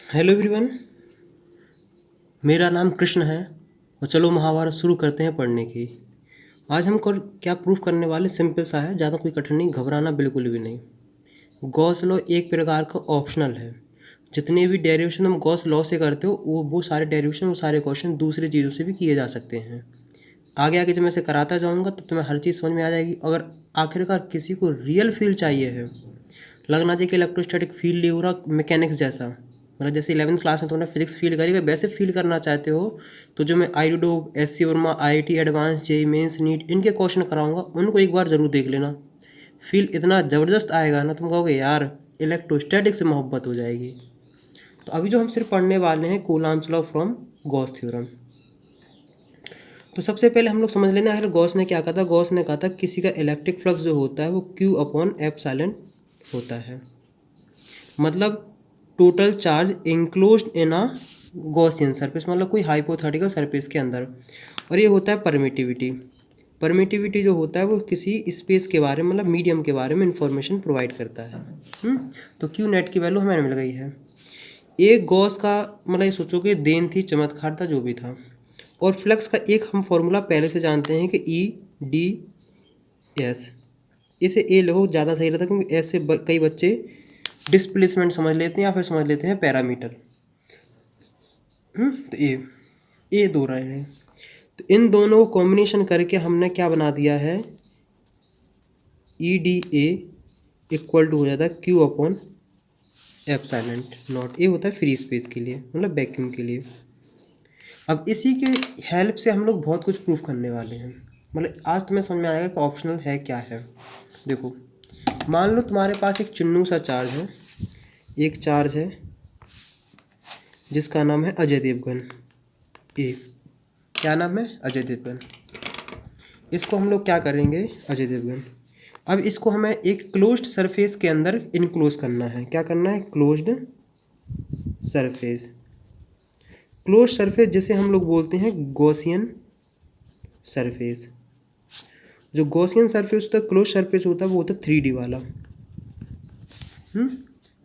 Hello everyone. मेरा नाम कृष्ण है और चलो महाभारत शुरू करते हैं पढ़ने की। आज हम क्या प्रूफ करने वाले, सिंपल सा है, ज़्यादा कोई कठिन नहीं, घबराना बिल्कुल भी नहीं। गॉस लॉ एक प्रकार का ऑप्शनल है। जितने भी डेरिवेशन हम गॉस लॉ से करते हो वो सारे डेरिवेशन, वो सारे क्वेश्चन दूसरी चीज़ों से भी किए जा सकते हैं। आगे आगे जब मैं इसे कराता जाऊँगा तो तुम्हें हर चीज़ समझ में आ जाएगी। अगर आखिरकार किसी को रियल फील चाहिए है, लगना चाहिए कि इलेक्ट्रोस्टैटिक फील नहीं हो रहा मैकेनिक्स जैसा, मतलब जैसे 11वीं क्लास में तुमने फिजिक्स फील करी, अगर वैसे फील करना चाहते हो तो जो मैं आईडो, SC Verma, IIT advance, JEE mains, NEET, इनके क्वेश्चन कराऊंगा, उनको एक बार ज़रूर देख लेना। फील इतना ज़बरदस्त आएगा ना, तुम कहोगे यार इलेक्ट्रोस्टैटिक से मोहब्बत हो जाएगी। तो अभी जो हम सिर्फ पढ़ने वाले हैं Coulomb's law from Gauss theorem. तो सबसे पहले हम लोग समझ लेना है गॉस ने क्या कहा था। गॉस ने कहा था किसी का इलेक्ट्रिक फ्लक्स जो होता है वो क्यू अपॉन एप्सिलॉन होता है, मतलब टोटल चार्ज इंक्लोज्ड इन अ गॉसियन सरफेस, मतलब कोई हाइपोथेटिकल सरफेस के अंदर। और ये होता है परमिटिविटी। परमिटिविटी जो होता है वो किसी स्पेस के बारे में, मतलब मीडियम के बारे में इंफॉर्मेशन प्रोवाइड करता है। तो क्यू नेट की वैल्यू हमें मिल गई है। एक गॉस का, मतलब ये सोचो कि देन थी, चमत्कार था, जो भी था। और फ्लक्स का एक हम फॉर्मूला पहले से जानते हैं कि ई डी एस। इसे ए लोगों ज़्यादा सही रहता है क्योंकि एस से कई बच्चे डिस्प्लेसमेंट समझ लेते हैं या फिर समझ लेते हैं पैरामीटर। तो ए दो रहे हैं, तो इन दोनों को कॉम्बिनेशन करके हमने क्या बना दिया है, E D A equal to हो जाता है Q upon epsilon not. A होता है फ्री स्पेस के लिए, मतलब वैक्यूम के लिए। अब इसी के हेल्प से हम लोग बहुत कुछ प्रूफ करने वाले हैं। मतलब आज तुम्हें समझ में आएगा कि ऑप्शनल है क्या है। देखो, मान लो तुम्हारे पास एक चुन्नू सा चार्ज है, एक चार्ज है जिसका नाम है अजय देवगन। ए, क्या नाम है, अजय देवगन। इसको हम लोग क्या करेंगे, अजय देवगन। अब इसको हमें एक क्लोज्ड सरफेस के अंदर इनक्लोज करना है। क्या करना है, क्लोज्ड सरफेस। क्लोज्ड सरफेस जिसे हम लोग बोलते हैं गॉसियन सरफेस। जो गॉसियन सरफेस होता है, क्लोज सरफेस होता है, वो होता है 3D वाला।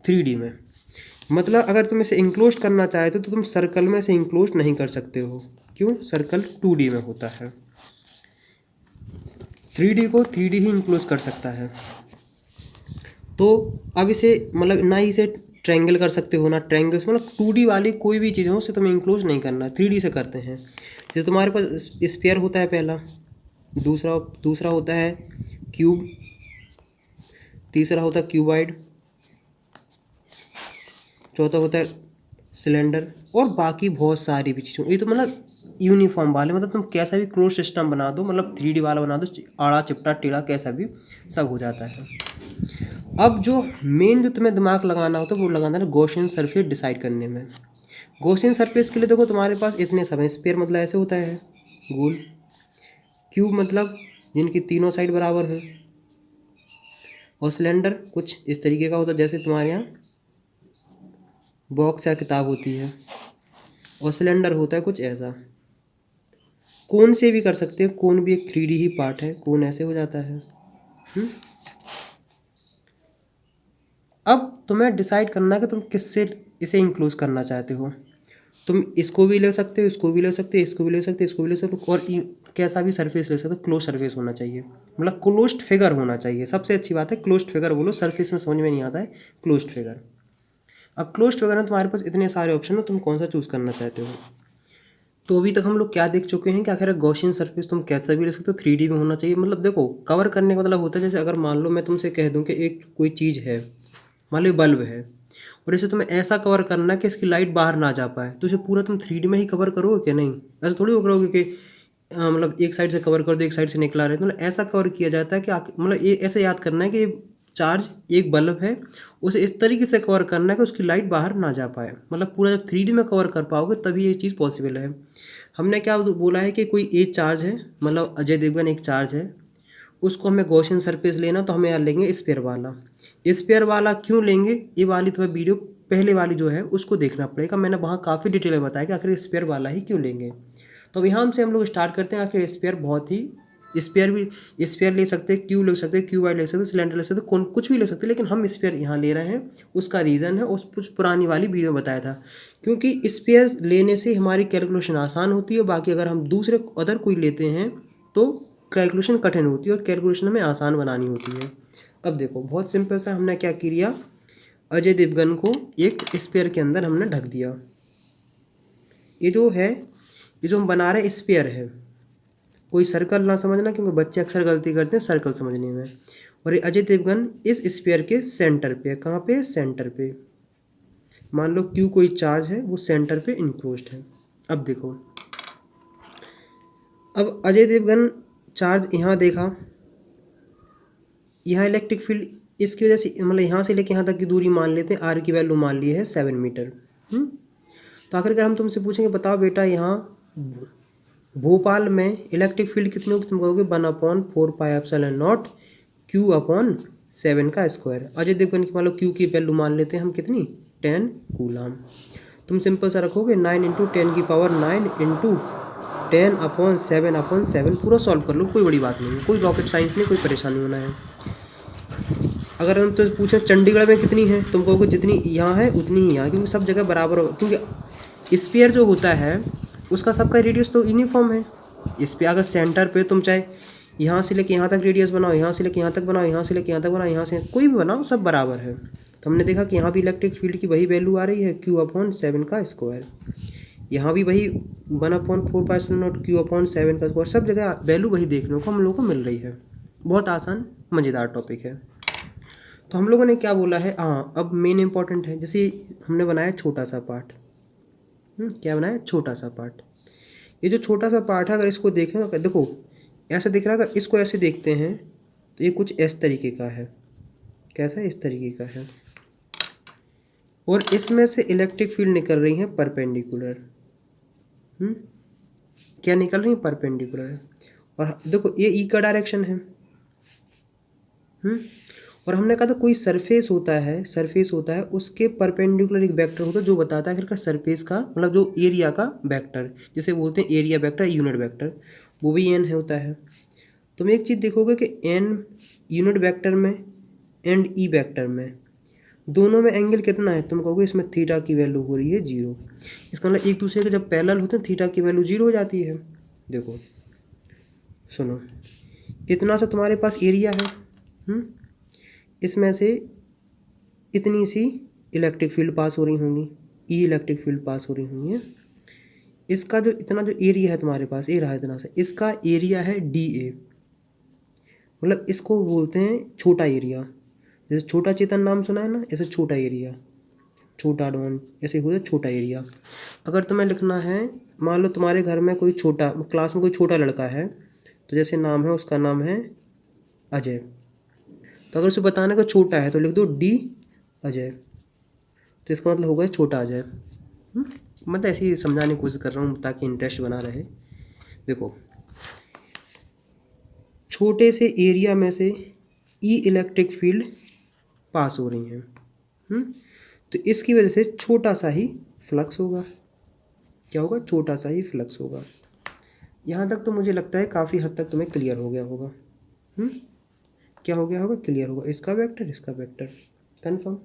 3D में, मतलब अगर तुम इसे इंक्लोज करना चाहते हो तो तुम सर्कल में इसे इंक्लोज नहीं कर सकते हो। क्यों, सर्कल 2D में होता है, 3D को 3D ही इंक्लोज कर सकता है। तो अब इसे, मतलब ना ही इसे ट्रायंगल कर सकते हो ना ट्रायंगल्स, मतलब 2D वाली कोई भी चीज़ हो उसे तुम्हें इंक्लोज नहीं करना, 3D से करते हैं। जैसे तुम्हारे पास स्फीयर होता है पहला, दूसरा होता है क्यूब, तीसरा होता है क्यूबॉइड, चौथा होता है सिलेंडर, और बाकी बहुत सारी भी चीज़ें। ये तो मतलब यूनिफॉर्म वाले, मतलब तुम कैसा भी क्लोज सिस्टम बना दो, मतलब 3D वाला बना दो, आड़ा चिपटा टेढ़ा कैसा भी, सब हो जाता है। अब जो मेन जो तुम्हें दिमाग लगाना होता है वो लगाना है गॉसियन सरफेस डिसाइड करने में। गॉसियन सरफेस के लिए देखो तुम्हारे पास इतने सब हैं। स्फीयर मतलब ऐसे होता है गोल, क्यूब मतलब जिनकी तीनों साइड बराबर है, और सिलेंडर कुछ इस तरीके का होता है जैसे तुम्हारे यहाँ बॉक्स या किताब होती है, और सिलेंडर होता है कुछ ऐसा। कोन से भी कर सकते हैं, कोन भी एक 3D ही पार्ट है, कोन ऐसे हो जाता है। अब तुम्हें डिसाइड करना है कि तुम किससे इसे इंक्लूज करना चाहते हो। तुम इसको भी ले सकते हो, इसको भी ले सकते हो, इसको भी ले सकते हो, इसको भी ले सकते हो, और कैसा भी सरफेस ले सकते हो। क्लोज सरफेस होना चाहिए, मतलब क्लोज्ड फिगर होना चाहिए। सबसे अच्छी बात है क्लोज्ड फिगर बोलो, सरफेस में समझ में नहीं आता है क्लोज्ड फिगर। अब क्लोज्ड फिगर में तुम्हारे पास इतने सारे ऑप्शन हो, तुम कौन सा चूज़ करना चाहते हो। तो अभी तक हम लोग क्या देख चुके हैं कि आखिर गॉसियन सरफेस तुम कैसा भी ले सकते हो, 3D में होना चाहिए। मतलब देखो, कवर करने का मतलब होता है, जैसे अगर मान लो मैं तुमसे कह दूं कि एक कोई चीज़ है, मान लो बल्ब है, और इसे तुम्हें ऐसा कवर करना है कि इसकी लाइट बाहर ना जा पाए, तो इसे पूरा तुम 3D में ही कवर करोगे क्या, नहीं। ऐसा थोड़ी वो करोगे कि मतलब एक साइड से कवर कर दो, एक साइड से निकला रहे, तो मतलब ऐसा कवर किया जाता है कि मतलब ये ऐसे याद करना है कि चार्ज एक बल्ब है, उसे इस तरीके से कवर करना है कि उसकी लाइट बाहर ना जा पाए। मतलब पूरा जब 3D में कवर कर पाओगे तभी ये चीज़ पॉसिबल है। हमने क्या बोला है कि कोई एक चार्ज है, मतलब अजय देवगन एक चार्ज है, उसको हमें गॉसियन सरफेस लेना, तो हमें यार लेंगे स्फीयर वाला। स्फीयर वाला क्यों लेंगे, ये वाली तुम्हें वीडियो पहले वाली जो है उसको देखना पड़ेगा, मैंने वहाँ काफ़ी डिटेल में बताया कि आखिर स्फीयर वाला ही क्यों लेंगे। तो अब यहाँ से हम लोग स्टार्ट करते हैं। आखिर स्फीयर बहुत ही स्पेयर भी स्पेयर ले सकते हैं, क्यू ले सकते हैं, क्यू वाई ले सकते हैं, सिलेंडर ले सकते हैं, कौन कुछ भी ले सकते हैं, लेकिन हम स्पेयर यहाँ ले रहे हैं। उसका रीज़न है उस कुछ पुरानी वाली वीडियो में बताया था, क्योंकि स्पेयर लेने से हमारी कैलकुलेशन आसान होती है। बाकी अगर हम दूसरे अदर कोई लेते हैं तो कैलकुलेशन कठिन होती है और कैलकुलेशन हमें आसान बनानी होती है। अब देखो बहुत सिंपल सा हमने क्या किया, अजय देवगन को एक स्पेयर के अंदर हमने ढक दिया। ये जो हम बना रहे हैं स्पेयर है, कोई सर्कल ना समझना, क्योंकि बच्चे अक्सर गलती करते हैं सर्कल समझने में। और ये अजय देवगन इस स्पेयर के सेंटर पे, कहाँ पे, सेंटर पे। मान लो क्यू कोई चार्ज है, वो सेंटर पे इंक्लोज्ड है। अब देखो, अब अजय देवगन चार्ज यहाँ देखा, यहाँ इलेक्ट्रिक फील्ड इसकी वजह से, मतलब यहाँ से लेके यहाँ तक की दूरी मान लेते हैं, आर की वैल्यू मान ली है 7 मीटर। तो आखिरकार हम तुमसे पूछेंगे बताओ बेटा यहाँ भोपाल में इलेक्ट्रिक फील्ड कितनी होगी, तुम कहोगे 1/4πε0 Q/7 अजय देवगन की मान लो क्यू की वैल्यू मान लेते हैं हम कितनी, 10 कूलाम। तुम सिंपल सा रखोगे 9 × 10⁹ × 10/7/7 पूरा सॉल्व कर लो, कोई बड़ी बात नहीं है, कोई रॉकेट साइंस नहीं, कोई परेशानी होना है। अगर हम तो पूछे चंडीगढ़ में कितनी है, तुम कहोगे जितनी यहाँ है उतनी ही यहाँ, क्योंकि सब जगह बराबर हो, क्योंकि स्फीयर जो होता है उसका सबका रेडियस तो यूनिफॉर्म है। इस पर अगर सेंटर पे तुम चाहे यहाँ से लेके यहाँ तक रेडियस बनाओ, यहाँ से लेके यहाँ तक बनाओ, यहाँ से लेके यहाँ तक बनाओ, यहाँ से कोई भी बनाओ, सब बराबर है। तो हमने देखा कि यहाँ भी इलेक्ट्रिक फील्ड की वही वैल्यू आ रही है Q/7 यहाँ भी वही 1/4πε0 Q/7 सब जगह वैल्यू वही देखने को हम लोगों को मिल रही है। बहुत आसान मज़ेदार टॉपिक है। तो हम लोगों ने क्या बोला है, हाँ अब मेन इंपॉर्टेंट है, जैसे हमने बनाया छोटा सा पार्ट, क्या बनाया, छोटा सा पार्ट। ये जो छोटा सा पार्ट है अगर इसको देखें तो देखो ऐसा दिख रहा है, अगर इसको ऐसे देखते हैं तो ये कुछ इस तरीके का है, कैसा है, इस तरीके का है, और इसमें से इलेक्ट्रिक फील्ड निकल रही है परपेंडिकुलर। क्या निकल रही है, परपेंडिकुलर। और देखो ये ई का डायरेक्शन है। और हमने कहा था कोई सरफेस होता है उसके परपेंडिकुलर एक वेक्टर होता है जो बताता है आखिर सरफेस का, मतलब जो एरिया का वेक्टर, जिसे बोलते हैं एरिया वेक्टर, यूनिट वेक्टर, वो भी एन होता है। तुम एक चीज़ देखोगे कि एन यूनिट वेक्टर में एंड ई वेक्टर में दोनों में एंगल कितना है, तुम कहोगे इसमें थीटा की वैल्यू हो रही है 0। इसका मतलब एक दूसरे के जब पैरेलल होते हैं थीटा की वैल्यू 0 हो जाती है। देखो सुनो, इतना सा तुम्हारे पास एरिया है, इसमें से इतनी सी इलेक्ट्रिक फील्ड पास हो रही होंगी, ई इलेक्ट्रिक फील्ड पास हो रही होंगी है। इसका जो इतना जो एरिया है तुम्हारे पास, ये रहा इतना सा, इसका एरिया है DA, मतलब इसको बोलते हैं छोटा एरिया। जैसे छोटा चेतन नाम सुना है ना, ऐसे छोटा एरिया, छोटा डॉन, ऐसे हो जाए छोटा एरिया। अगर तुम्हें लिखना है, मान लो तुम्हारे घर में कोई छोटा, क्लास में कोई छोटा लड़का है, तो जैसे नाम है, उसका नाम है अजय, तो अगर उसे बताना का छोटा है तो लिख दो D अजय, तो इसका मतलब होगा छोटा अजय। मतलब ऐसे ही समझाने की कोशिश कर रहा हूँ ताकि इंटरेस्ट बना रहे। देखो छोटे से एरिया में से ई इलेक्ट्रिक फील्ड पास हो रही हैं, तो इसकी वजह से छोटा सा ही फ्लक्स होगा। क्या होगा, छोटा सा ही फ्लक्स होगा। यहाँ तक तो मुझे लगता है काफ़ी हद तक तुम्हें क्लियर हो गया होगा। क्या हो गया होगा, क्लियर होगा। इसका वेक्टर कंफर्म।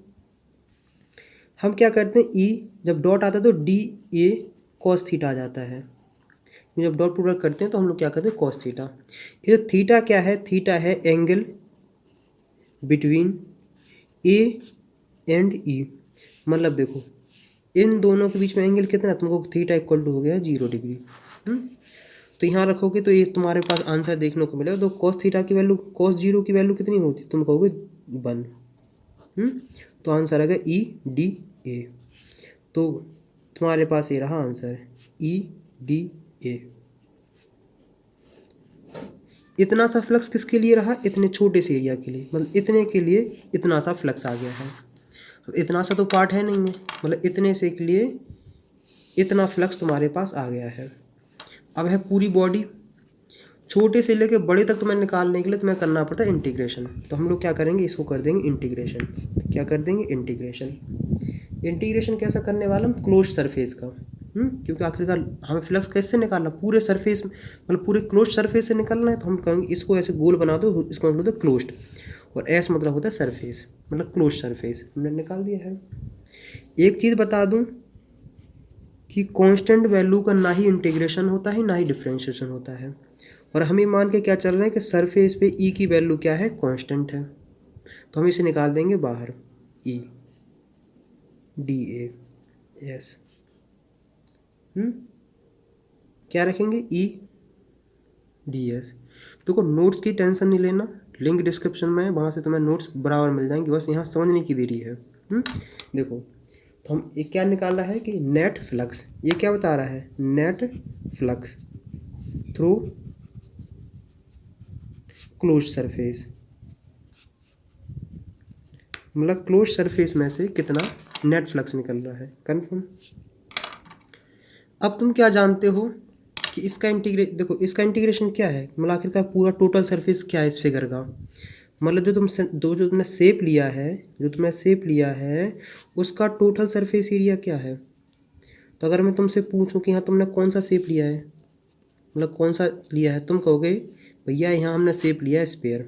हम क्या करते हैं, ई जब डॉट आता है तो DA cos थीटा आ जाता है। जब डॉट प्रोडक्ट करते हैं तो हम लोग क्या करते हैं, cos थीटा। ये जो थीटा क्या है, थीटा है angle between A and E। मतलब देखो इन दोनों के बीच में एंगल कितना, तुमको थीटा इक्वल टू हो गया 0 डिग्री। तो यहाँ रखोगे तो ये तुम्हारे पास आंसर देखने को मिलेगा। तो cos थीटा की वैल्यू, cos 0 की वैल्यू कितनी होती, तुम कहोगे 1। तो आंसर आ गया EDA। तो तुम्हारे पास ये रहा आंसर EDA। इतना सा फ्लक्स किसके लिए रहा, इतने छोटे से एरिया के लिए, मतलब इतने के लिए इतना सा फ्लक्स आ गया है। अब इतना सा तो पार्ट है नहीं है, मतलब इतने से के लिए इतना फ्लक्स तुम्हारे पास आ गया है। अब है पूरी बॉडी, छोटे से लेके बड़े तक तुम्हें निकालने के लिए तुम्हें करना पड़ता है इंटीग्रेशन। तो हम लोग क्या करेंगे, इसको कर देंगे इंटीग्रेशन। क्या कर देंगे, इंटीग्रेशन। इंटीग्रेशन कैसा करने वाला हम, क्लोज सरफेस का। क्योंकि आखिरकार हमें फ्लक्स कैसे निकालना, पूरे सरफेस मतलब पूरे क्लोज सरफेस से निकालना है, तो हम कहेंगे इसको ऐसे गोल बना दो, इसका मतलब होता है क्लोज्ड, और एस मतलब होता है सरफेस, मतलब क्लोज सरफेस हमने निकाल दिया है। एक चीज़ बता दूं कि कांस्टेंट वैल्यू का ना ही इंटीग्रेशन होता है ना ही डिफरेंशिएशन होता है, और हम ये मान के क्या चल रहे हैं कि सरफेस पे ई की वैल्यू क्या है, कांस्टेंट है, तो हम इसे निकाल देंगे बाहर, ई डी ए एस, क्या रखेंगे, ई डी एस। देखो नोट्स की टेंशन नहीं लेना, लिंक डिस्क्रिप्शन में है, वहाँ से तुम्हें नोट्स बराबर मिल जाएंगे, बस यहाँ समझने की देरी है। देखो तो हम ये क्या निकाला है कि नेट फ्लक्स, ये क्या बता रहा है, net flux through close surface, मतलब क्लोज सरफेस में से कितना नेट फ्लक्स निकल रहा है, कन्फर्म। अब तुम क्या जानते हो कि इसका देखो इसका इंटीग्रेशन क्या है, मतलब आखिरकार पूरा टोटल सरफेस क्या है इस फिगर का, मतलब जो तुमने शेप लिया है, जो तुमने शेप लिया है उसका टोटल सरफेस एरिया क्या है। तो अगर मैं तुमसे पूछूं कि हाँ तुमने कौन सा शेप लिया है, मतलब कौन सा लिया है, तुम कहोगे भैया यहाँ हमने शेप लिया है स्पेयर।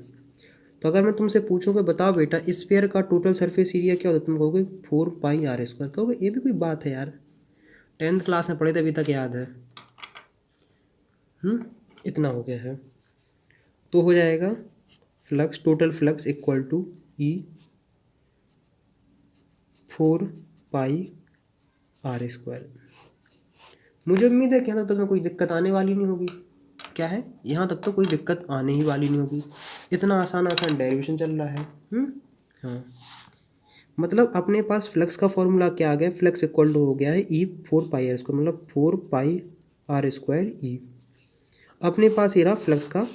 तो अगर मैं तुमसे पूछूं कि बताओ बेटा स्पेयर का टोटल सरफेस एरिया क्या होता है, तुम कहोगे 4πr²। कहोगे ये भी कोई बात है यार, 10th क्लास में पढ़े थे, अभी तक याद है। इतना हो गया है, तो हो जाएगा flux, total flux equal to E 4πr²। मुझे उम्मीद है कि यहाँ तक तुम्हें कोई दिक्कत आने वाली नहीं होगी। क्या है, यहाँ तक तो कोई दिक्कत आने ही वाली नहीं होगी, इतना आसान आसान डेरिवेशन चल रहा है। हाँ, मतलब अपने पास फ्लक्स का फॉर्मूला क्या आ गया, फ्लक्स इक्वल टू हो गया है ई 4πr², मतलब 4πr² ई। अपने पास ये रहा फ्लक्स का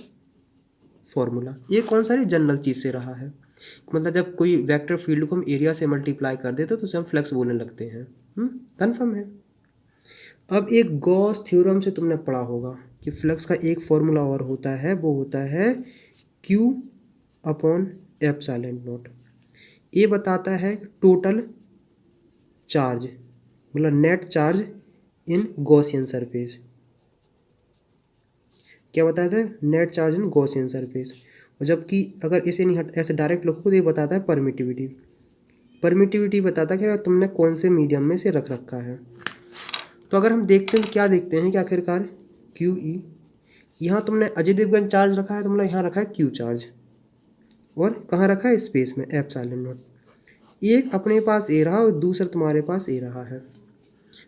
फॉर्मूला, ये कौन सा जनरल चीज़ से रहा है, मतलब जब कोई वेक्टर फील्ड को हम एरिया से मल्टीप्लाई कर देते तो उसे हम फ्लक्स बोलने लगते हैं। कन्फर्म है। अब एक गॉस थ्योरम से तुमने पढ़ा होगा कि फ्लक्स का एक फॉर्मूला और होता है, वो होता है Q/ε0। ये बताता है टोटल चार्ज, मतलब net charge in Gaussian surface. क्या बताता है, net charge in Gaussian surface. और जबकि अगर इसे नहीं ऐसे डायरेक्ट लिखो तो ये बताता है परमिटिविटी। परमिटिविटी बताता है कि तुमने कौन से मीडियम में से रख रखा है। तो अगर हम देखते हैं, क्या देखते हैं कि आखिरकार क्यू ई, यहाँ तुमने अजय देवगन चार्ज रखा है, तो मतलब यहाँ रखा है क्यू चार्ज, और कहाँ रखा है, स्पेस में ε0। एक अपने पास ए रहा और दूसरा तुम्हारे पास ए रहा है।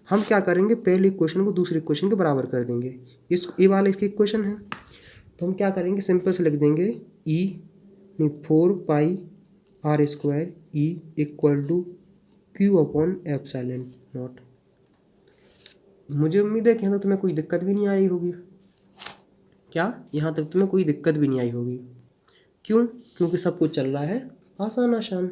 हम क्या करेंगे, पहले इक्वेशन को दूसरे इक्वेशन के बराबर कर देंगे। इस ए वाला इसकी इक्वेशन है, तो हम क्या करेंगे, सिंपल से लिख देंगे ई 4πr² E equal to Q/ε0। मुझे उम्मीद है कि यहाँ तक तुम्हें कोई दिक्कत भी नहीं आई होगी। क्या, यहाँ तक तुम्हें कोई दिक्कत भी नहीं आई होगी, क्यों, क्योंकि सब कुछ चल रहा है आसान आसान।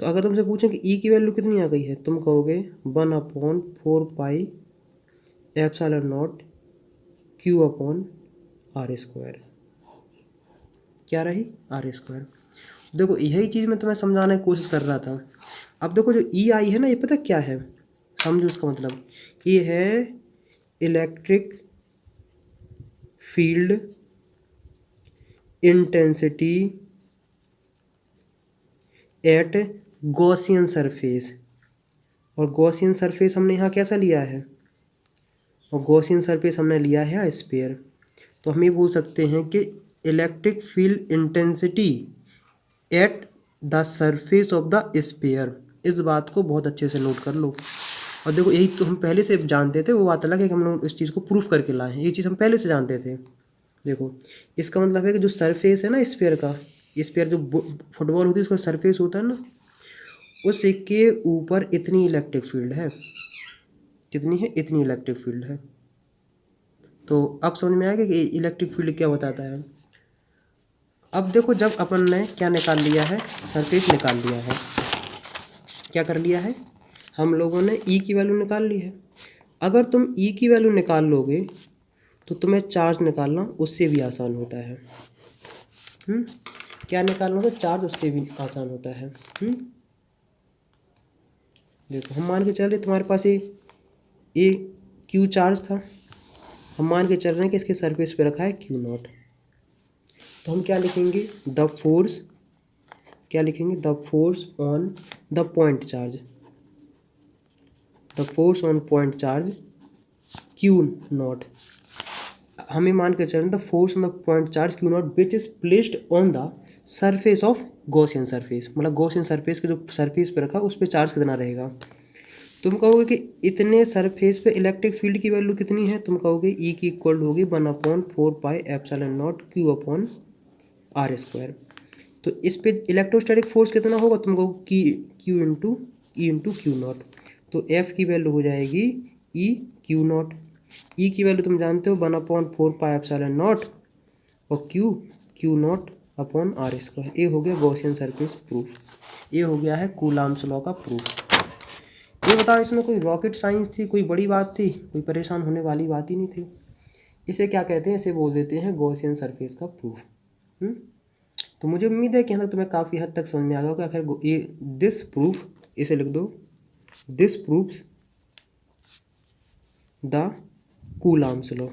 तो अगर तुमसे पूछें कि ई की वैल्यू कितनी आ गई है, तुम कहोगे 1/4πε0 Q/r²। क्या रही, r²। देखो यही चीज़ मैं तुम्हें समझाने की कोशिश कर रहा था। अब देखो जो ई आई है ना, ये पता क्या है, समझो उसका मतलब, ये है electric field intensity at Gaussian surface. और गॉसियन सरफेस हमने यहाँ कैसा लिया है, और गॉसियन सरफेस हमने लिया है स्फीयर। तो हम ये बोल सकते हैं कि electric field intensity at the surface of the sphere. इस बात को बहुत अच्छे से नोट कर लो। और देखो यही तो हम पहले से जानते थे, वो बात अलग है कि हम लोग इस चीज़ को प्रूफ करके लाए हैं, ये चीज़ हम पहले से जानते थे। देखो इसका मतलब है कि जो सरफेस है ना स्फीयर का, स्फीयर जो फुटबॉल होती है उसका सरफेस होता है ना, उसके ऊपर इतनी इलेक्ट्रिक फील्ड है, कितनी है, इतनी इलेक्ट्रिक फील्ड है। तो अब समझ में आएगा कि इलेक्ट्रिक फील्ड क्या बताता है। अब देखो जब अपन ने क्या निकाल लिया है, सरफेस निकाल लिया है, क्या कर लिया है हम लोगों ने, ई की वैल्यू निकाल ली है। अगर तुम ई की वैल्यू निकाल लोगे तो तुम्हें चार्ज निकालना उससे भी आसान होता है। क्या निकालना होगा, चार्ज, उससे भी आसान होता है। देखो हम मान के चल रहे तुम्हारे पास ये ए क्यू चार्ज था, हम मान के चल रहे हैं कि इसके सरफेस पे रखा है क्यू नॉट, तो हम क्या लिखेंगे, द फोर्स, क्या लिखेंगे, the force on the point charge, the force on point charge Q not, हमें मान के चल रहे हैं the force on the point charge Q not which is placed on the surface of Gaussian surface, मतलब Gaussian surface के जो surface पे रखा उस पर चार्ज कितना रहेगा। तुम कहोगे कि इतने सरफेस पे इलेक्ट्रिक फील्ड की वैल्यू कितनी है, तुम कहोगे ई की इक्वल होगी 1/4πε0 क्यू अपॉन आर स्क्वायर। तो इस पे इलेक्ट्रोस्टैटिक फोर्स कितना होगा, तुम कहोगे कि Q into E into Q not, तो एफ की वैल्यू हो जाएगी ई क्यू नॉट, ई की वैल्यू तुम जानते हो 1/4πε0 और Q not upon R square. ये हो गया गॉसियन सरफेस प्रूफ, ये हो गया है कूलाम्स लॉ का प्रूफ। ये बताओ इसमें कोई रॉकेट साइंस थी, कोई बड़ी बात थी, कोई परेशान होने वाली बात ही नहीं थी। इसे क्या कहते हैं, इसे बोल देते हैं गॉसियन सरफेस का प्रूफ। तो मुझे उम्मीद है कि यहाँ तुम्हें काफ़ी हद तक समझ में आ गया होगा। आखिर ये दिस प्रूफ, इसे लिख दो, this proofs the coulombs law.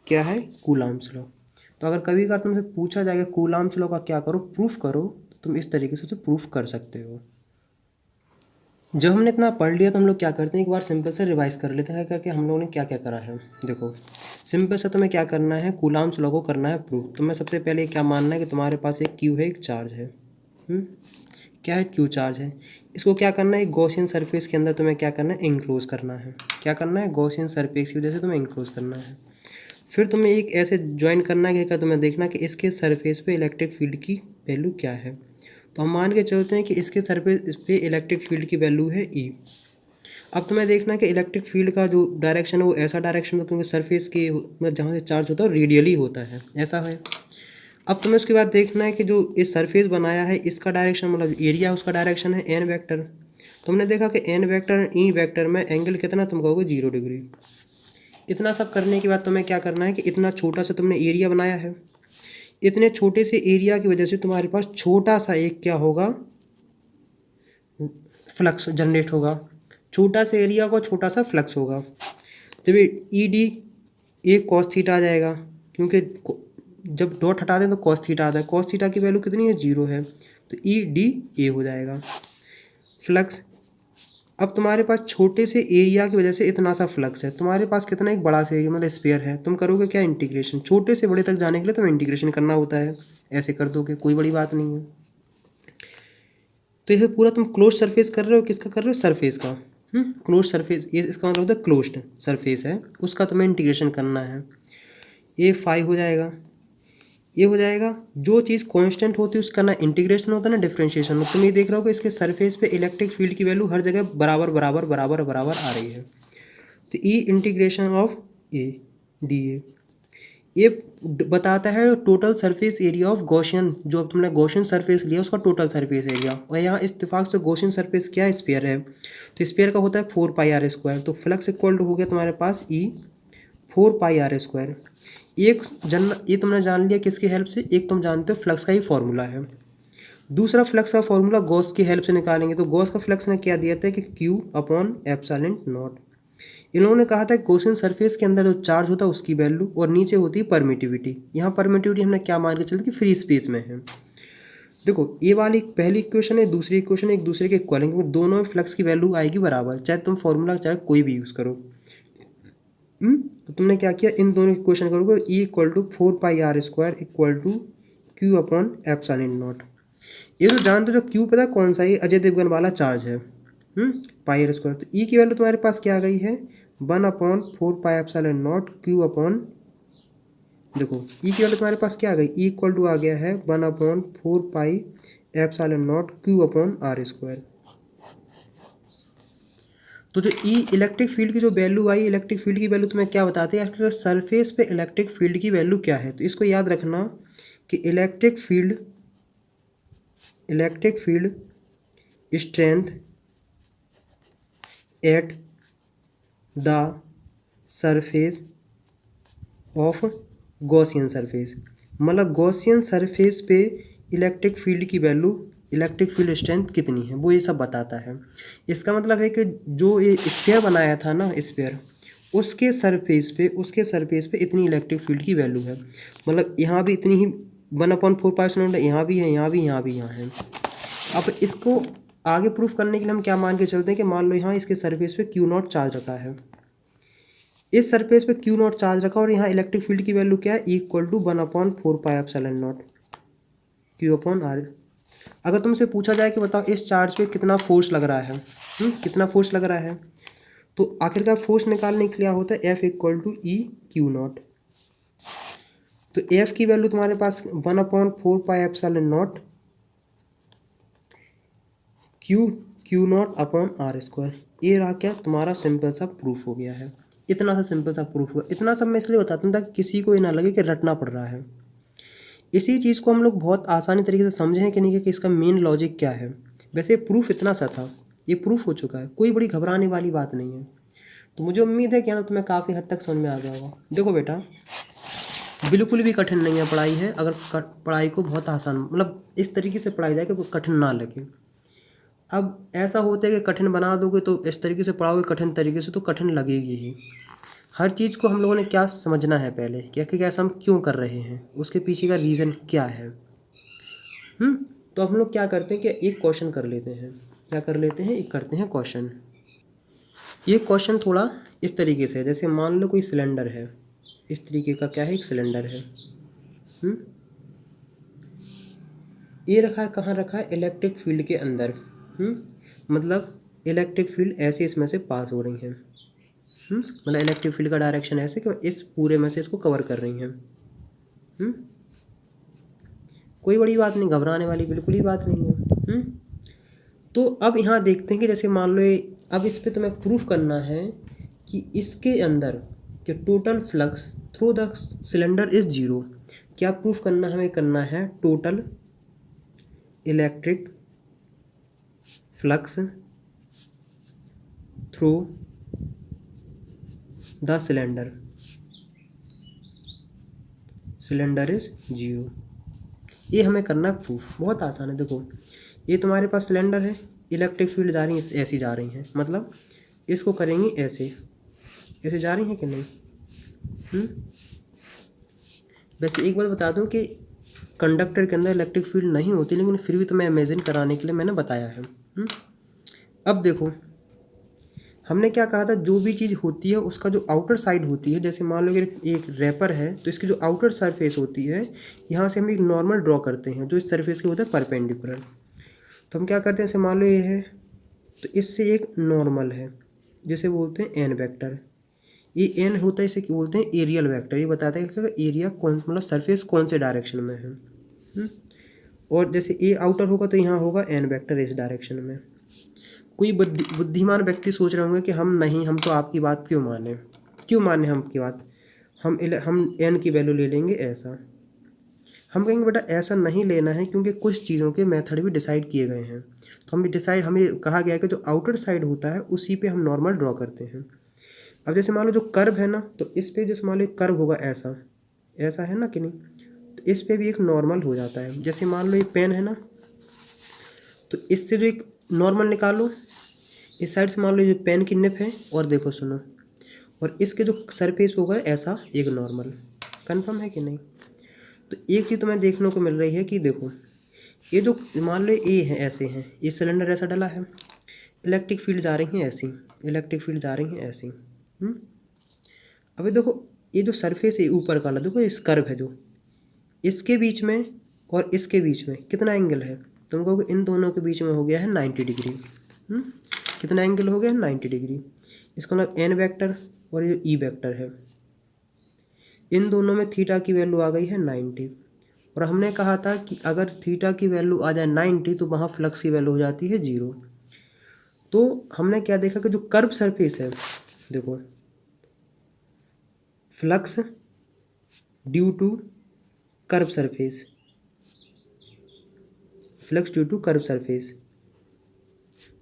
क्या है, कूलाम्स लॉ। तो अगर कभी अगर तुमसे पूछा जाएगा कूलाम्स लॉ का क्या करो, प्रूफ करो, तो तुम इस तरीके से उसे प्रूफ कर सकते हो। जब हमने इतना पढ़ लिया तो हम लोग क्या करते हैं, एक बार सिंपल से रिवाइज कर लेते हैं कि हम लोगों ने क्या क्या करा है। देखो सिंपल से तुम्हें क्या करना है, कूलाम्स लॉ को करना है प्रूफ। तुम्हें सबसे पहले क्या मानना है कि तुम्हारे पास एक क्यू है, एक चार्ज है। क्या है, क्यू चार्ज है। इसको क्या करना है, एक गॉसियन सरफेस के अंदर तुम्हें क्या करना है, इंक्लोज करना है। क्या करना है, गॉसियन सरफेस की वजह से तुम्हें इंक्लोज करना है। फिर तुम्हें एक ऐसे ज्वाइन करना है कि तुम्हें देखना कि इसके सरफेस पे इलेक्ट्रिक फील्ड की वैल्यू क्या है। तो हम मान के चलते हैं कि इसके सरफेस इस पे इलेक्ट्रिक फील्ड की वैल्यू है ई। अब तुम्हें देखना है कि इलेक्ट्रिक फील्ड का जो डायरेक्शन है वो ऐसा डायरेक्शन है, क्योंकि सरफेस के मतलब जहाँ से चार्ज होता है रेडियली होता है, ऐसा है। अब तुम्हें उसके बाद देखना है कि जो इस सरफेस बनाया है इसका डायरेक्शन, मतलब एरिया उसका डायरेक्शन है एन वेक्टर। तुमने देखा कि एन वेक्टर ई वेक्टर में एंगल कितना, तुम कहोगे 0 डिग्री। इतना सब करने के बाद तुम्हें क्या करना है कि इतना छोटा सा तुमने एरिया बनाया है, इतने छोटे से एरिया की वजह से तुम्हारे पास छोटा सा एक क्या होगा, फ्लक्स जनरेट होगा। छोटा सा एरिया का छोटा सा फ्लक्स होगा। जब E D A cos theta आ जाएगा, क्योंकि जब डॉट हटा दें तो कॉस थीटा आता है, कॉस थीटा की वैल्यू कितनी है, 0 है, तो ई डी ए हो जाएगा फ्लक्स। अब तुम्हारे पास छोटे से एरिया की वजह से इतना सा फ्लक्स है, तुम्हारे पास कितना एक बड़ा सा एरिया मतलब स्फीयर है, तुम करोगे क्या, इंटीग्रेशन। छोटे से बड़े तक जाने के लिए तुम्हें इंटीग्रेशन करना होता है, ऐसे कर दोगे, कोई बड़ी बात नहीं है। तो इसे पूरा तुम क्लोज सरफेस कर रहे हो, किसका कर रहे हो, सरफेस का। क्लोज सरफेस, ये इसका मतलब होता है क्लोज्ड सरफेस है, उसका तुम्हें इंटीग्रेशन करना है। ये फाई हो जाएगा, ये हो जाएगा। जो चीज़ कांस्टेंट होती है उसका ना इंटीग्रेशन होता है ना डिफरेंशिएशन होता है। तुम ये देख रहे हो कि इसके सरफेस पे इलेक्ट्रिक फील्ड की वैल्यू हर जगह बराबर बराबर बराबर बराबर आ रही है। तो E integration of A D A, ये बताता है total surface area of Gaussian, जो तुमने गॉसियन सरफेस लिया उसका टोटल सरफेस एरिया। और यहाँ इत्तेफाक से गॉसियन सरफेस क्या है, स्फीयर है, तो स्फीयर का होता है 4πr²। तो फ्लक्स इक्वल टू हो गया तुम्हारे पास ई 4πr²। ये तुमने जान लिया किसकी हेल्प से, एक तुम जानते हो फ्लक्स का ही फॉर्मूला है, दूसरा फ्लक्स का फॉर्मूला गॉस की हेल्प से निकालेंगे। तो गॉस का फ्लक्स ने क्या दिया था कि क्यू अपॉन एप्सिलॉन नॉट। इन्होंने कहा था गॉसियन सरफेस के अंदर जो चार्ज होता है उसकी वैल्यू, और नीचे होती है परमिटिविटी। यहाँ परमिटिविटी हमने क्या मान के चलते कि फ्री स्पेस में है। देखो ये वाली पहली इक्वेशन है, दूसरी इक्वेशन एक दूसरे के इक्वल है, क्योंकि दोनों में फ्लक्स की वैल्यू आएगी बराबर, चाहे तुम फॉर्मूला चाहे कोई भी यूज़ करो। तो तुमने क्या किया, इन दोनों की क्वेश्चन करोगे, E equal to 4πr² equal to Q upon epsilon not. ये तो जानते हो जो क्यू पता कौन सा, ये अजय देवगन वाला चार्ज है, πr²। तो ई की वैल्यू तुम्हारे पास क्या आ गई है, 1/4πε0 क्यू अपॉन, देखो ई की वैल्यू तुम्हारे पास क्या आ गई, ई इक्वल टू आ गया है 1/4πε0 क्यू अपॉन r²। तो जो ई इलेक्ट्रिक फील्ड की जो वैल्यू आई, इलेक्ट्रिक फील्ड की वैल्यू तुम्हें क्या बताते हैं, एक्चुअली सरफेस पे इलेक्ट्रिक फील्ड की वैल्यू क्या है। तो इसको याद रखना कि electric field strength at the surface of Gaussian surface, मतलब गॉसियन सरफेस पे इलेक्ट्रिक फील्ड की वैल्यू इलेक्ट्रिक फील्ड स्ट्रेंथ कितनी है, वो ये सब बताता है। इसका मतलब है कि जो ये स्फीयर बनाया था ना, स्फीयर, उसके सरफेस पे इतनी इलेक्ट्रिक फील्ड की वैल्यू है। मतलब यहाँ भी इतनी ही 1/4 यहाँ भी है, यहाँ भी, यहाँ भी, यहाँ है। अब इसको आगे प्रूफ करने के लिए हम क्या मान के चलते हैं कि मान लो यहाँ इसके सरफेस पे Q0 चार्ज रखा है, इस सरफेस पे Q0 चार्ज रखा, और यहाँ इलेक्ट्रिक फील्ड की वैल्यू क्या है, इक्वल टू 1/4πε0 Q/R। अगर तुमसे पूछा जाए कि बताओ इस चार्ज पे कितना फोर्स लग रहा है, कितना फोर्स लग रहा है, तो आखिरकार फोर्स निकालने के लिए क्या होता है, F इक्वल टू EQ0। तो F की वैल्यू तुम्हारे पास 1/4πε0 Q0/R²। ये रहा क्या, तुम्हारा सिंपल सा प्रूफ हो गया है। इतना सा सिंपल सा प्रूफ हुआ। इतना सब मैं इसलिए बताता हूँ ताकि किसी को ये ना लगे कि रटना पड़ रहा है। इसी चीज़ को हम लोग बहुत आसानी तरीके से समझे हैं कि नहीं, कि इसका मेन लॉजिक क्या है। वैसे प्रूफ इतना सा था, ये प्रूफ हो चुका है, कोई बड़ी घबराने वाली बात नहीं है। तो मुझे उम्मीद है कि यहाँ तो तुम्हें काफ़ी हद तक समझ में आ गया होगा। देखो बेटा, बिल्कुल भी कठिन नहीं है पढ़ाई है, अगर पढ़ाई को बहुत आसान, मतलब इस तरीके से पढ़ाई जाए कि कोई कठिन ना लगे। अब ऐसा होता है कि कठिन बना दोगे तो इस तरीके से पढ़ाओगे कठिन तरीके से तो कठिन लगेगी ही। हर चीज़ को हम लोगों ने क्या समझना है पहले, क्या कि ऐसा हम क्यों कर रहे हैं, उसके पीछे का रीज़न क्या है। तो हम लोग क्या करते हैं कि एक क्वेश्चन कर लेते हैं। क्या कर लेते हैं, एक करते हैं क्वेश्चन। ये क्वेश्चन थोड़ा इस तरीके से है, जैसे मान लो कोई सिलेंडर है, इस तरीके का क्या है, एक सिलेंडर है। ये रखा है, कहाँ रखा है, इलेक्ट्रिक फील्ड के अंदर। मतलब इलेक्ट्रिक फील्ड ऐसे इसमें से पास हो रही हैं। मतलब इलेक्ट्रिक फील्ड का डायरेक्शन ऐसे कि इस पूरे में से इसको कवर कर रही हैं। कोई बड़ी बात नहीं, घबराने वाली बिल्कुल ही बात नहीं है। तो अब यहाँ देखते हैं कि जैसे मान लो अब इस पे तुम्हें प्रूफ करना है कि इसके अंदर कि total flux through the cylinder is 0। क्या प्रूफ करना हमें करना है, total electric flux through the cylinder is 0। ये हमें करना है प्रूफ, बहुत आसान है। देखो ये तुम्हारे पास सिलेंडर है, इलेक्ट्रिक फील्ड जा रही है, ऐसी जा रही हैं, मतलब इसको करेंगे ऐसे, ऐसे जा रही हैं कि नहीं। वैसे एक बात बता दूं कि कंडक्टर के अंदर इलेक्ट्रिक फील्ड नहीं होती, लेकिन फिर भी तुम्हें इमेजिन कराने के लिए मैंने बताया है। अब देखो हमने क्या कहा था, जो भी चीज़ होती है उसका जो आउटर साइड होती है, जैसे मान लो कि एक रैपर है तो इसकी जो आउटर सरफेस होती है, यहाँ से हम एक नॉर्मल ड्रॉ करते हैं जो इस सरफेस के होता है परपेंडिकुलर। तो हम क्या करते हैं, जैसे मान लो ये है तो इससे एक नॉर्मल है जिसे बोलते हैं एन वेक्टर। ये एन होता है, इसे क्या बोलते हैं, एरियल वेक्टर। ये बताता है कि एरिया कौन, मतलब सरफेस कौन से डायरेक्शन में है। और जैसे ए आउटर होगा तो यहाँ होगा एन वेक्टर इस डायरेक्शन में। कोई बुद्धिमान व्यक्ति सोच रहे होंगे कि हम तो आपकी बात क्यों माने हम आपकी बात, हम एन की वैल्यू ले लेंगे ऐसा। हम कहेंगे बेटा ऐसा नहीं लेना है, क्योंकि कुछ चीज़ों के मेथड भी डिसाइड किए गए हैं। तो हमें कहा गया है कि जो आउटर साइड होता है उसी पे हम नॉर्मल ड्रॉ करते हैं। अब जैसे मान लो जो कर्व है ना, तो इस पे जैसे मान लो कर्व होगा ऐसा है ना कि नहीं, तो इस पे भी एक नॉर्मल हो जाता है। जैसे मान लो ये पेन है ना, तो इससे जो एक नॉर्मल निकालो, इस साइड से मान लो ये पेन की निप है, और देखो सुनो, और इसके जो सरफेस होगा ऐसा एक नॉर्मल। कन्फर्म है कि नहीं। तो एक चीज़ तुम्हें देखने को मिल रही है कि देखो ये जो मान लो ए है, ऐसे हैं, ये सिलेंडर ऐसा डला है, इलेक्ट्रिक फील्ड जा रही हैं ऐसी, इलेक्ट्रिक फील्ड जा रही हैं ऐसी। अभी देखो ये जो सरफेस है ऊपर वाला, देखो इस कर्व है जो, इसके बीच में और इसके बीच में कितना एंगल है, तुम कहोगे इन दोनों के बीच में हो गया है 90 डिग्री। कितना एंगल हो गया है, 90 डिग्री। इसका मतलब एन वेक्टर और ये ई वेक्टर है, इन दोनों में थीटा की वैल्यू आ गई है 90। और हमने कहा था कि अगर थीटा की वैल्यू आ जाए 90 तो वहाँ फ्लक्स की वैल्यू हो जाती है 0। तो हमने क्या देखा कि जो कर्व सरफेस है, देखो flux due to curve surface, flux due to curve surface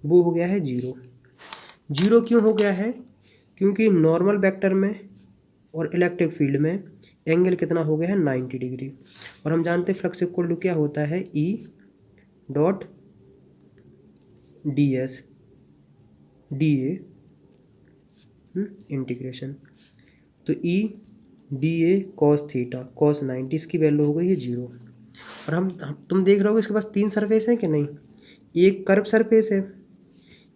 वो हो गया है 0। 0 क्यों हो गया है, क्योंकि नॉर्मल वेक्टर में और इलेक्ट्रिक फील्ड में एंगल कितना हो गया है 90 डिग्री। और हम जानते हैं फ्लक्स इक्वल टू क्या होता है, E dot D S D A integration. तो E D A cos theta cos 90, इसकी वैल्यू हो गई है 0। और तुम देख रहे हो इसके पास 3 सरफेस हैं कि नहीं। एक कर्व सरफेस है,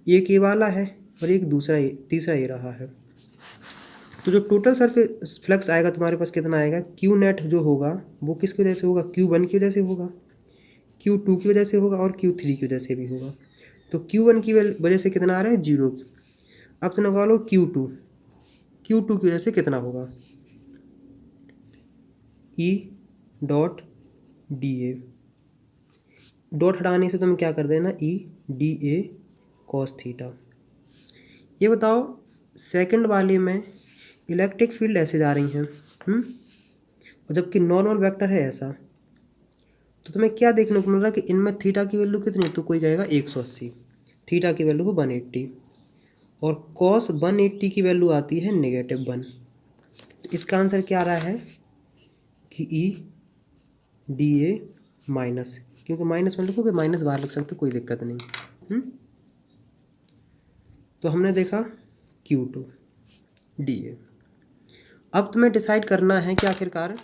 एक ये वाला है, और एक दूसरा तीसरा ये रहा है। तो जो टोटल सरफेस फ्लक्स आएगा तुम्हारे पास कितना आएगा, क्यू नेट जो होगा वो किसकी वजह से होगा, Q1 की वजह से होगा, Q2 की वजह से होगा, और Q3 की वजह से भी होगा। तो Q1 की वजह से कितना आ रहा है, 0। अब तो निकालो Q2 की वजह से कितना होगा, E dot D A, dot हटाने से तुम क्या कर देना, E D A cos theta. ये बताओ सेकंड वाले में इलेक्ट्रिक फील्ड ऐसे जा रही हैं, और जबकि नॉर्मल वेक्टर है ऐसा, तो तुम्हें क्या देखने को मिल रहा है कि इनमें थीटा की वैल्यू कितनी, तो कोई कहेगा 180, थीटा की वैल्यू हो 180, और कॉस 180 की वैल्यू आती है -1। तो इसका आंसर क्या आ रहा है कि ई डी ए माइनस, क्योंकि माइनस में लिखोगे माइनस बाहर लिख सकते, कोई दिक्कत नहीं। तो हमने देखा Q2 डी ए। अब तुम्हें डिसाइड करना है कि आखिरकार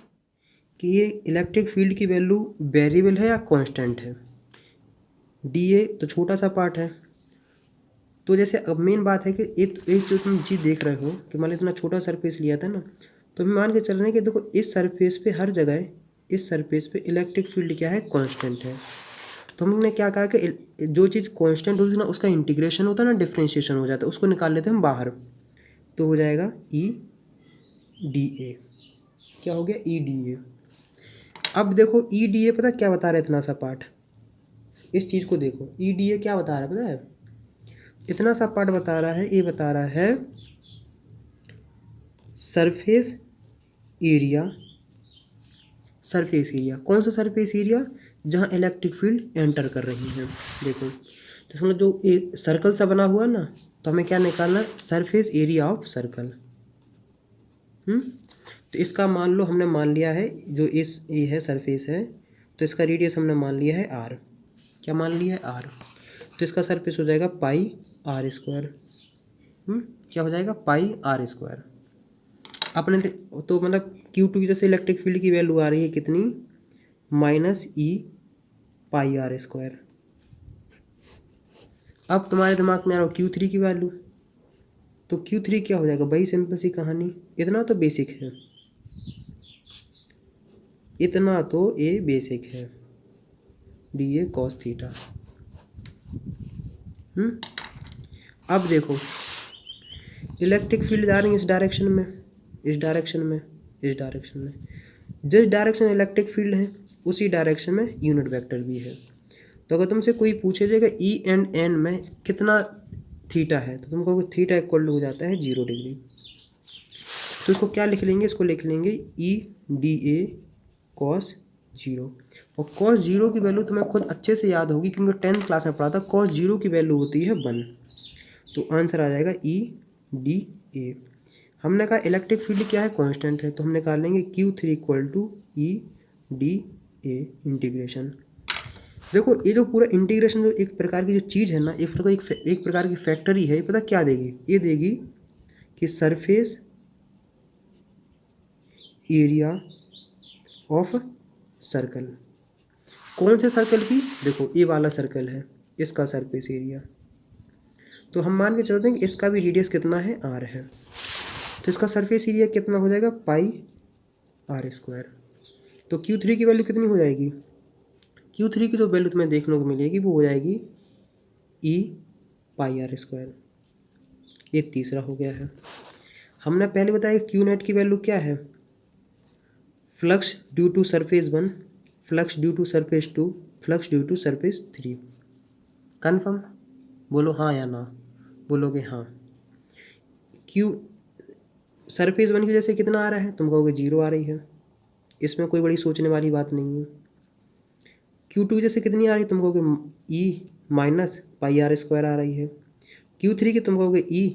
कि ये इलेक्ट्रिक फील्ड की वैल्यू वेरिएबल है या कांस्टेंट है। डी ए तो छोटा सा पार्ट है, तो जैसे अब मेन बात है कि एक जो तुम चीज़ देख रहे हो कि मान लो इतना छोटा सरफेस लिया था ना, तो हम मान के चल रहे हैं कि देखो इस सरफेस पे हर जगह, इस सरफेस पे इलेक्ट्रिक फील्ड क्या है, कांस्टेंट है। तो हमने क्या कहा कि जो चीज़ कांस्टेंट होती है ना उसका इंटीग्रेशन होता है ना, डिफ्रेंशिएशन हो जाता है, उसको निकाल लेते हैं हम बाहर। तो हो जाएगा ई डी ए, क्या हो गया, ई डी ए। अब देखो ई डी ए पता क्या बता रहा है, इतना सा पार्ट, इस चीज़ को देखो, ई डी ए क्या बता रहा है पता है, इतना सा पार्ट बता रहा है, ये बता रहा है सरफेस एरिया। सरफेस एरिया कौन सा सरफेस एरिया, जहाँ इलेक्ट्रिक फील्ड एंटर कर रही है। देखो तो समझो जो एक सर्कल सा बना हुआ ना, तो हमें क्या निकालना, सरफेस एरिया ऑफ सर्कल। तो इसका मान लो हमने मान लिया है, जो ये है सरफेस है, तो इसका रेडियस हमने मान लिया है r। क्या मान लिया है, r। तो इसका सरफेस हो जाएगा पाई आर स्क्वायर। क्या हो जाएगा, पाई आर स्क्वायर। अपने तो मतलब Q2 की जैसे इलेक्ट्रिक फील्ड की वैल्यू आ रही है कितनी, -E पाई आर स्क्वायर। अब तुम्हारे दिमाग में आ रहा हो Q3 की वैल्यू, तो Q3 क्या हो जाएगा, भाई सिंपल सी कहानी, इतना तो बेसिक है, इतना तो ये बेसिक है, डी ए कॉस थीटा। अब देखो इलेक्ट्रिक फील्ड जा रही है इस डायरेक्शन में, इस डायरेक्शन में, इस डायरेक्शन में, जिस डायरेक्शन में इलेक्ट्रिक फील्ड है उसी डायरेक्शन में यूनिट वेक्टर भी है। तो अगर तुमसे कोई पूछे जाएगा ई एंड एन में कितना थीटा है, तो तुम कहोगे थीटा इक्वल टू हो जाता है 0 डिग्री। तो इसको क्या लिख लेंगे, इसको लिख लेंगे ई डी ए कॉस 0। और कॉस 0 की वैल्यू तुम्हें खुद अच्छे से याद होगी, क्योंकि 10th क्लास में पढ़ा था, कॉस 0 की वैल्यू होती है 1। तो आंसर आ जाएगा ई डी ए। हमने कहा इलेक्ट्रिक फील्ड क्या है, कांस्टेंट है, तो हम निकाल लेंगे Q3 equal to E D A integration. देखो ये जो पूरा इंटीग्रेशन जो एक प्रकार की जो चीज़ है ना, एक प्रकार की फैक्टरी है, पता क्या देगी, ये देगी कि सरफेस एरिया ऑफ सर्कल। कौन से सर्कल की, देखो ये वाला सर्कल है, इसका सरफेस एरिया। तो हम मान के चलते हैं कि इसका भी रेडियस कितना है, r है, तो इसका सरफेस एरिया कितना हो जाएगा, पाई आर स्क्वायर। तो Q3 की वैल्यू कितनी हो जाएगी, Q3 की जो वैल्यू तुम्हें देखने को मिलेगी वो हो जाएगी ई पाई आर स्क्वायर। ये तीसरा हो गया है। हमने पहले बताया कि Q नेट की वैल्यू क्या है, flux due to surface 1, flux due to surface 2, flux due to surface 3। Confirm, बोलो हाँ या ना, बोलोगे हाँ। Q सरफेस 1 की वजह से कितना आ रहा है, तुम कहोगे 0 आ रही है, इसमें कोई बड़ी सोचने वाली बात नहीं है। Q2 की जैसे कितनी आ रही है, तुम कहोगे E minus pi are square आ रही है। Q3 की तुम कहोगे ई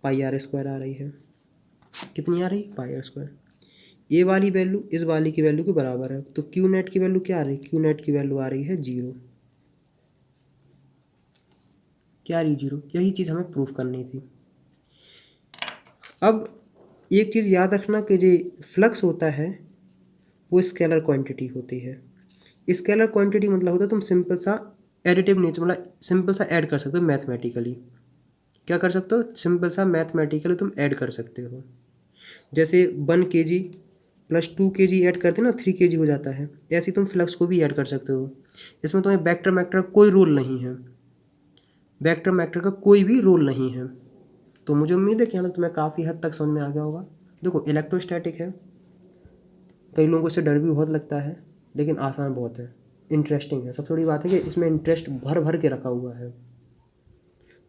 पाई आर स्क्वायर आ रही है। कितनी आ रही, पाई आर स्क्वायर। ये वाली वैल्यू इस वाली की वैल्यू के बराबर है, तो Q नेट की वैल्यू क्या आ रही है, Q नेट की वैल्यू आ रही है 0। क्या रही जीरो, यही चीज़ हमें प्रूफ करनी थी। अब एक चीज़ याद रखना कि जो फ्लक्स होता है वो स्केलर क्वांटिटी होती है। स्केलर क्वांटिटी मतलब होता है तुम सिंपल सा एडिटिव नेचर मतलब सिंपल सा ऐड कर सकते हो मैथमेटिकली। क्या कर सकते हो, सिंपल सा मैथमेटिकली तुम ऐड कर सकते हो। जैसे 1 kg प्लस 2 kg ऐड करते ना 3 kg हो जाता है, ऐसे तुम फ्लक्स को भी ऐड कर सकते हो। इसमें तुम्हें वेक्टर मैक्टर का कोई रोल नहीं है, वेक्टर मैक्टर का कोई भी रोल नहीं है। तो मुझे उम्मीद है कि यहाँ तक तुम्हें काफ़ी हद तक समझ में आ गया होगा। देखो इलेक्ट्रोस्टैटिक है, कई लोगों को इससे डर भी बहुत लगता है, लेकिन आसान बहुत है, इंटरेस्टिंग है। सबसे बड़ी बात है कि इसमें इंटरेस्ट भर भर के रखा हुआ है।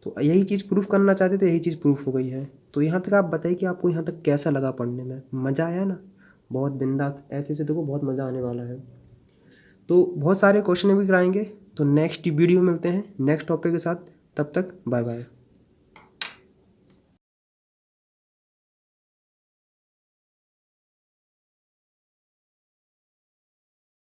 तो यही चीज़ प्रूफ करना चाहते तो यही चीज़ प्रूफ हो गई है। तो यहाँ तक आप बताइए कि आपको यहाँ तक कैसा लगा पढ़ने में, मज़ा आया ना? बहुत बिंदास ऐसे से देखो बहुत मज़ा आने वाला है। तो बहुत सारे क्वेश्चन भी कराएंगे। तो नेक्स्ट वीडियो मिलते हैं नेक्स्ट टॉपिक के साथ, तब तक बाय बाय।